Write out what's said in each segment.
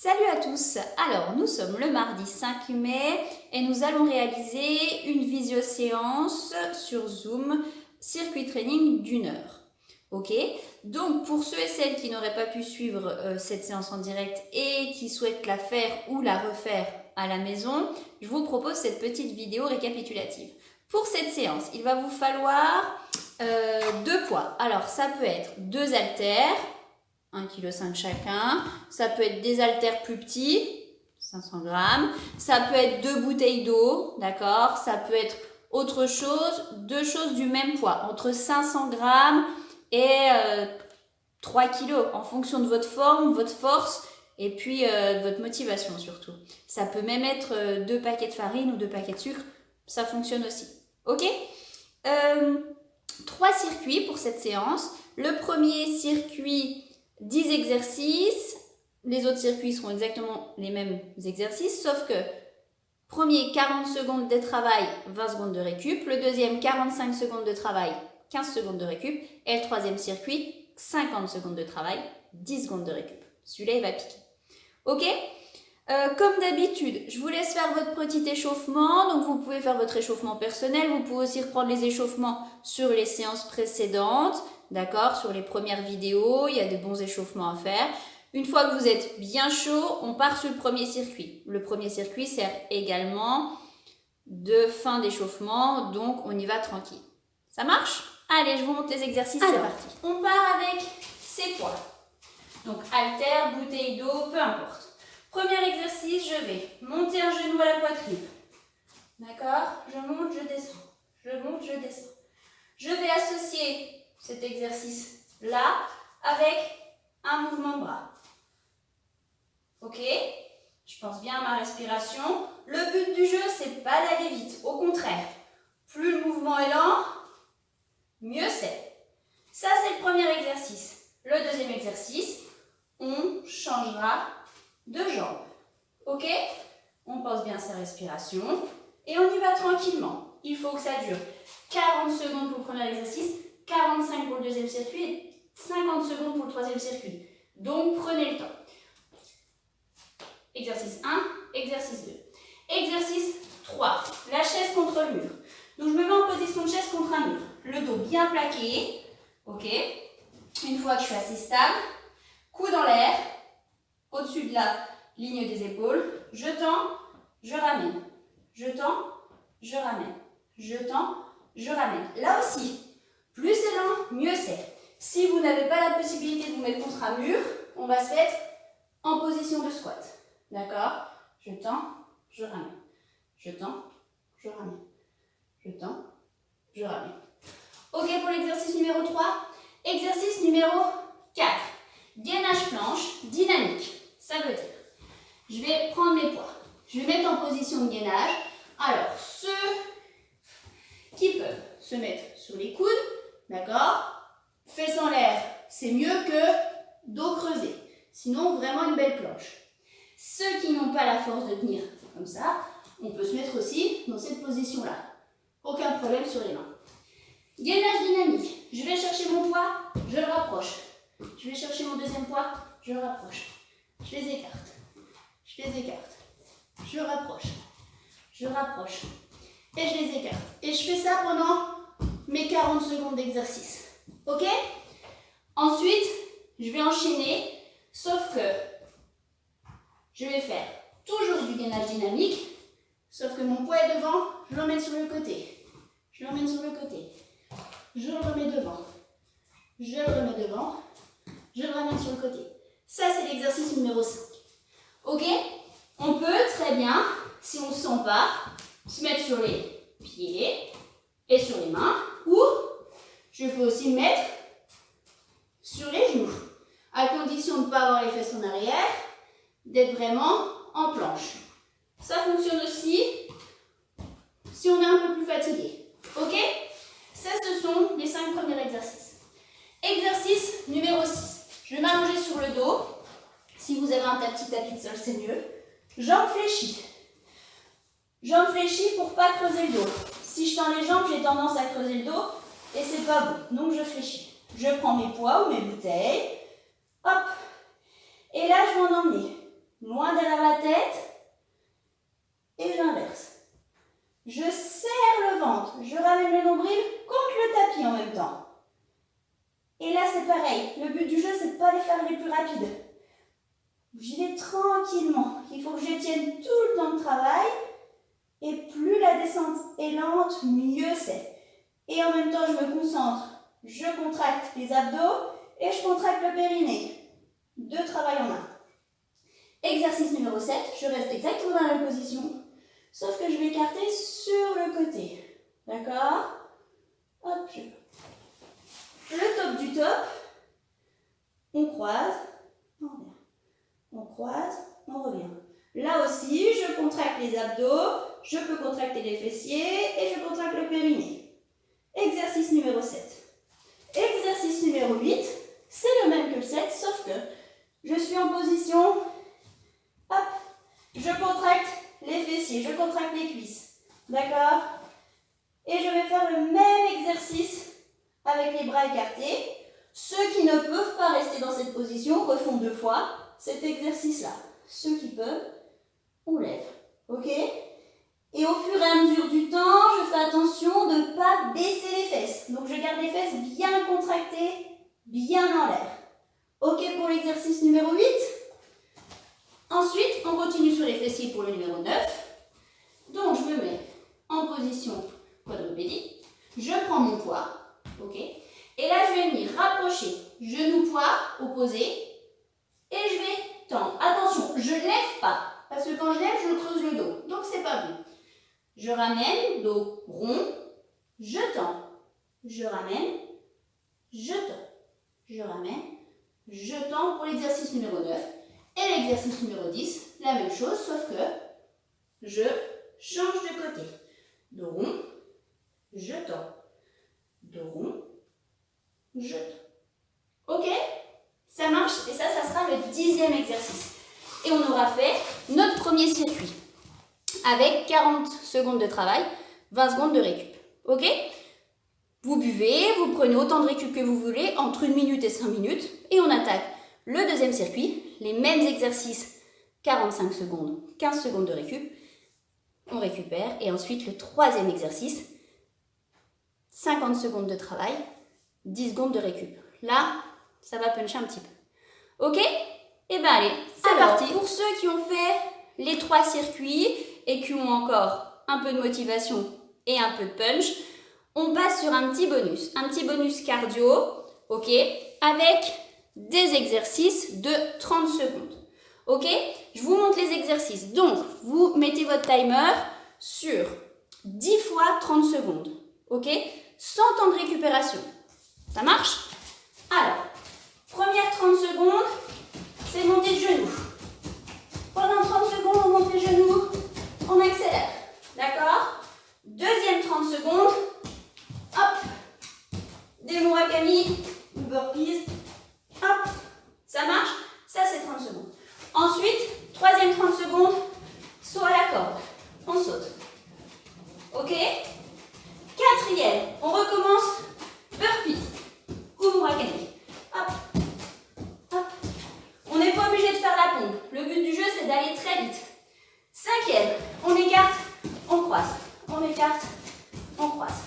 Salut à tous. Alors, nous sommes le mardi 5 mai et nous allons réaliser une visio-séance sur Zoom, circuit training d'1 heure. Ok? Donc, pour ceux et celles qui n'auraient pas pu suivre cette séance en direct et qui souhaitent la faire ou la refaire à la maison, je vous propose cette petite vidéo récapitulative. Pour cette séance, il va vous falloir 2 poids. Alors, ça peut être 2 haltères, 1,5 kg chacun. Ça peut être des haltères plus petits, 500 grammes. Ça peut être 2 bouteilles d'eau, d'accord? Ça peut être autre chose, 2 choses du même poids, entre 500 grammes et 3 kg, en fonction de votre forme, votre force et puis de votre motivation surtout. Ça peut même être 2 paquets de farine ou 2 paquets de sucre, ça fonctionne aussi. Ok? 3 circuits pour cette séance. Le premier circuit, 10 exercices, les autres circuits seront exactement les mêmes exercices, sauf que premier 40 secondes de travail, 20 secondes de récup, le deuxième 45 secondes de travail, 15 secondes de récup, et le troisième circuit, 50 secondes de travail, 10 secondes de récup. Celui-là, il va piquer. Ok? Comme d'habitude, je vous laisse faire votre petit échauffement, donc vous pouvez faire votre échauffement personnel, vous pouvez aussi reprendre les échauffements sur les séances précédentes, d'accord, sur les premières vidéos, il y a des bons échauffements à faire. Une fois que vous êtes bien chaud, on part sur le premier circuit. Le premier circuit sert également de fin d'échauffement, donc on y va tranquille. Ça marche? Allez, je vous montre les exercices, c'est parti. On part avec ces poids. Donc haltères, bouteille d'eau, peu importe. Premier exercice, je vais monter un genou à la poitrine. D'accord? Je monte, je descends. Je monte, je descends. Je vais associer cet exercice-là avec un mouvement de bras. Ok? Je pense bien à ma respiration. Le but du jeu, c'est pas d'aller vite. Au contraire, plus le mouvement est lent, mieux c'est. Ça, c'est le premier exercice. Le deuxième exercice, on changera de jambe. Ok? On pense bien à sa respiration et on y va tranquillement. Il faut que ça dure 40 secondes pour le premier exercice, 45 pour le deuxième circuit et 50 secondes pour le troisième circuit. Donc, prenez le temps. Exercice 1, exercice 2. Exercice 3, la chaise contre le mur. Donc, je me mets en position de chaise contre un mur. Le dos bien plaqué. Ok? Une fois que je suis assez stable, coude en l'air, au-dessus de la ligne des épaules, je tends, je ramène. Je tends, je ramène. Je tends, je ramène. Là aussi, plus c'est lent, mieux c'est. Si vous n'avez pas la possibilité de vous mettre contre un mur, on va se mettre en position de squat. D'accord? Je tends, je ramène. Je tends, je ramène. Je tends, je ramène. Ok pour l'exercice numéro 3. Exercice numéro 4. Gainage planche dynamique. Ça veut dire, je vais prendre mes poids. Je vais mettre en position de gainage. Alors, ceux qui peuvent se mettre sur les coudes, d'accord? Fesses en l'air, c'est mieux que dos creusé. Sinon, vraiment une belle planche. Ceux qui n'ont pas la force de tenir comme ça, on peut se mettre aussi dans cette position-là. Aucun problème sur les mains. Gainage dynamique. Je vais chercher mon poids, je le rapproche. Je vais chercher mon deuxième poids, je le rapproche. Je les écarte. Je les écarte. Je rapproche. Je rapproche. Et je les écarte. Et je fais ça pendant mes 40 secondes d'exercice. Ok? Ensuite, je vais enchaîner, sauf que je vais faire toujours du gainage dynamique, sauf que mon poids est devant, je l'emmène sur le côté. Je l'emmène sur le côté. Je le remets devant. Je le remets devant. Je le ramène sur le côté. Ça, c'est l'exercice numéro 5. Ok? On peut très bien, si on ne se sent pas, se mettre sur les pieds et sur les mains, ou je peux aussi me mettre sur les genoux, à condition de ne pas avoir les fesses en arrière, d'être vraiment en planche. Ça fonctionne aussi si on est un peu plus fatigué. Ok? Ça, ce sont les 5 premiers exercices. Exercice numéro 6. Je vais m'allonger sur le dos. Si vous avez un petit tapis de sol, c'est mieux. Jambes fléchies. Jambes fléchies pour ne pas creuser le dos. Si je tends les jambes, j'ai tendance à creuser le dos et c'est pas bon. Donc je fléchis. Je prends mes poids ou mes bouteilles. Hop. Et là, je vais en emmener loin derrière la tête, et j'inverse. Je serre le ventre, je ramène le nombril contre le tapis en même temps. Et là, c'est pareil. Le but du jeu, c'est de ne pas les faire les plus rapides. J'y vais tranquillement. Il faut que je tienne tout le temps de travail. Et plus la descente est lente, mieux c'est. Et en même temps, je me concentre. Je contracte les abdos et je contracte le périnée. 2 travail en un. Exercice numéro 7. Je reste exactement dans la même position. Sauf que je vais écarter sur le côté. D'accord? Hop, je... Le top du top. On croise, on revient. On croise, on revient. Là aussi, je contracte les abdos, je peux contracter les fessiers et je contracte le périnée. Exercice numéro 7. Exercice numéro 8, c'est le même que le 7, sauf que je suis en position, hop, je contracte les fessiers, je contracte les cuisses. D'accord? Et je vais faire le même exercice avec les bras écartés. Ceux qui ne peuvent pas rester dans cette position refont 2 fois cet exercice-là. Ceux qui peuvent, on lève. Ok? Et au fur et à mesure du temps, je fais attention de ne pas baisser les fesses. Donc je garde les fesses bien contractées, bien en l'air. Ok pour l'exercice numéro 8. Ensuite, on continue sur les fessiers pour le numéro 9. Donc je me mets en position quadrupédie. Je prends mon poids. Ok? Et là, je vais venir rapprocher genou-poids opposé. Et je vais tendre. Attention, je ne lève pas. Parce que quand je lève, je creuse le dos. Donc, c'est pas bon. Je ramène, dos rond. Je tends. Je ramène. Je tends. Je ramène. Je tends pour l'exercice numéro 9. Et l'exercice numéro 10, la même chose, sauf que je change de côté. Dos rond. Je tends. Dos rond. Je tends. Ok? Ça marche et ça sera le 10e exercice. Et on aura fait notre premier circuit avec 40 secondes de travail, 20 secondes de récup. Ok? Vous buvez, vous prenez autant de récup que vous voulez, entre 1 minute et 5 minutes, et on attaque le deuxième circuit, les mêmes exercices, 45 secondes, 15 secondes de récup, on récupère, et ensuite le troisième exercice, 50 secondes de travail, 10 secondes de récup. Là, ça va puncher un petit peu. Ok? Eh bien allez, c'est parti. Pour ceux qui ont fait les 3 circuits et qui ont encore un peu de motivation et un peu de punch, on passe sur un petit bonus cardio, ok? Avec des exercices de 30 secondes. Ok? Je vous montre les exercices. Donc, vous mettez votre timer sur 10 fois 30 secondes. Ok? Sans temps de récupération. Ça marche? Alors, première 30 secondes, c'est monter de genoux. Pendant 30 secondes, on monte les genoux, on accélère. D'accord? Deuxième 30 secondes, hop, des murakami ou burpees, hop, ça marche? Ça, c'est 30 secondes. Ensuite, troisième 30 secondes, saut à la corde, on saute. Ok? Quatrième, on recommence burpee ou murakami. Hop, hop. On n'est pas obligé de faire la pompe. Le but du jeu, c'est d'aller très vite. Cinquième, on écarte, on croise. On écarte, on croise.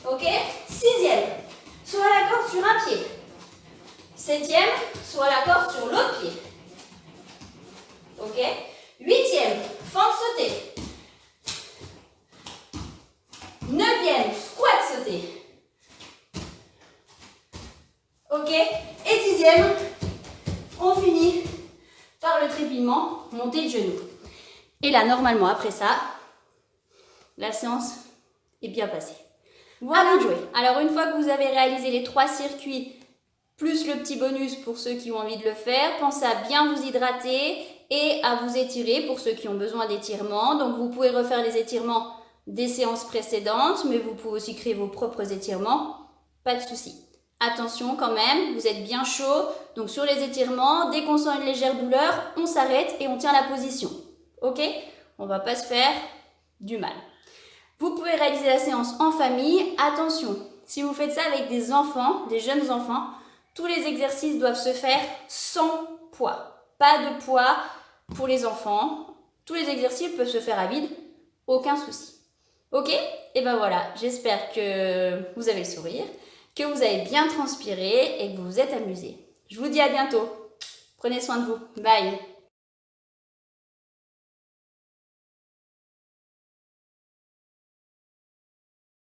Ok? Sixième, saut à la corde sur un pied. Septième, saut à la corde sur l'autre pied. Ok? Huitième, fente sautée. Neuvième, squat sauté. Ok? Et dixième, on finit par le trépilement, montée de genoux. Et là, normalement, après ça, la séance est bien passée. Voilà. À vous de jouer. Alors, une fois que vous avez réalisé les 3 circuits, plus le petit bonus pour ceux qui ont envie de le faire, pensez à bien vous hydrater et à vous étirer pour ceux qui ont besoin d'étirements. Donc, vous pouvez refaire les étirements des séances précédentes, mais vous pouvez aussi créer vos propres étirements. Pas de souci. Attention quand même, vous êtes bien chaud. Donc, sur les étirements, dès qu'on sent une légère douleur, on s'arrête et on tient la position. Ok? On ne va pas se faire du mal. Vous pouvez réaliser la séance en famille. Attention, si vous faites ça avec des enfants, des jeunes enfants, tous les exercices doivent se faire sans poids. Pas de poids pour les enfants. Tous les exercices peuvent se faire à vide, aucun souci. Ok? Et ben voilà, j'espère que vous avez le sourire, que vous avez bien transpiré et que vous vous êtes amusé. Je vous dis à bientôt. Prenez soin de vous. Bye!